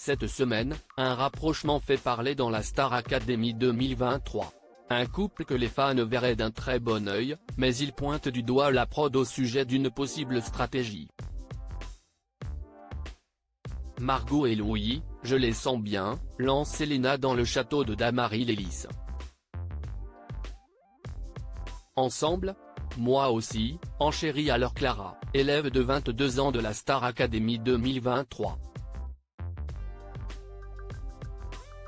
Cette semaine, un rapprochement fait parler dans la Star Academy 2023. Un couple que les fans verraient d'un très bon œil, mais ils pointent du doigt la prod au sujet d'une possible stratégie. Margot et Louis, je les sens bien, lance Selena dans le château de Damaris-Lellis. Ensemble? Moi aussi, enchérit alors Clara, élève de 22 ans de la Star Academy 2023.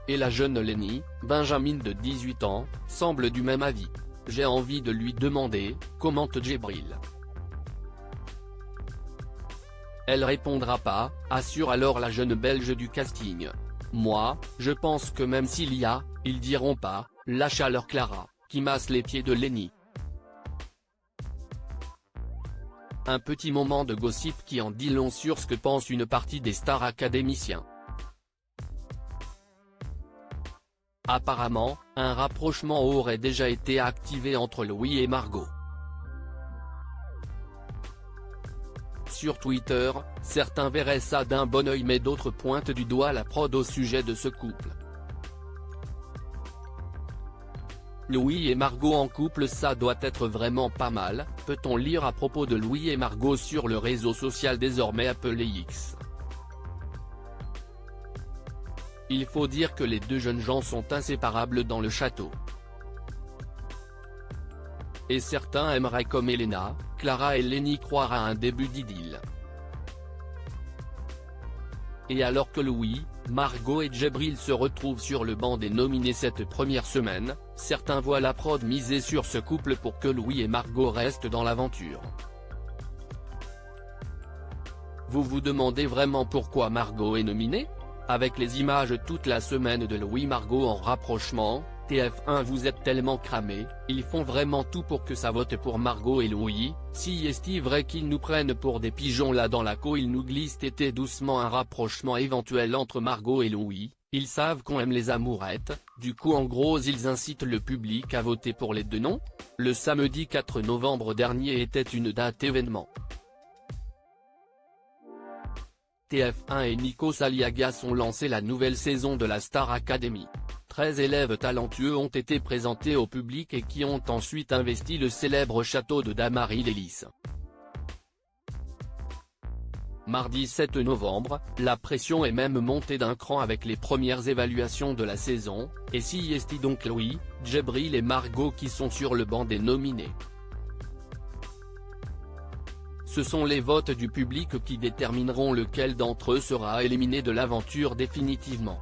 Et la jeune Lenny, Benjamin de 18 ans, semble du même avis. J'ai envie de lui demander, commente Djibril. Elle répondra pas, assure alors la jeune Belge du casting. Moi, je pense que même s'il y a, ils diront pas, lâche alors Clara, qui masse les pieds de Lenny. Un petit moment de gossip qui en dit long sur ce que pense une partie des stars académiciens. Apparemment, un rapprochement aurait déjà été activé entre Louis et Margot. Sur Twitter, certains verraient ça d'un bon œil mais d'autres pointent du doigt la prod au sujet de ce couple. Louis et Margot en couple, ça doit être vraiment pas mal, peut-on lire à propos de Louis et Margot sur le réseau social désormais appelé X. Il faut dire que les deux jeunes gens sont inséparables dans le château. Et certains aimeraient comme Elena, Clara et Lenny croire à un début d'idylle. Et alors que Louis, Margot et Djibril se retrouvent sur le banc des nominés cette première semaine, certains voient la prod miser sur ce couple pour que Louis et Margot restent dans l'aventure. Vous vous demandez vraiment pourquoi Margot est nominée? Avec les images toute la semaine de Louis-Margot en rapprochement, TF1 vous êtes tellement cramés, ils font vraiment tout pour que ça vote pour Margot et Louis. Si est-il vrai qu'ils nous prennent pour des pigeons là dans la co, ils nous glissent tété doucement un rapprochement éventuel entre Margot et Louis, ils savent qu'on aime les amourettes, du coup en gros ils incitent le public à voter pour les deux noms? Le samedi 4 novembre dernier était une date événement. TF1 et Nikos Aliagas ont lancé la nouvelle saison de la Star Academy. 13 élèves talentueux ont été présentés au public et qui ont ensuite investi le célèbre château de Damaris-Lellis. Mardi 7 novembre, la pression est même montée d'un cran avec les premières évaluations de la saison, et si est donc Louis, Djibril et Margot qui sont sur le banc des nominés. Ce sont les votes du public qui détermineront lequel d'entre eux sera éliminé de l'aventure définitivement.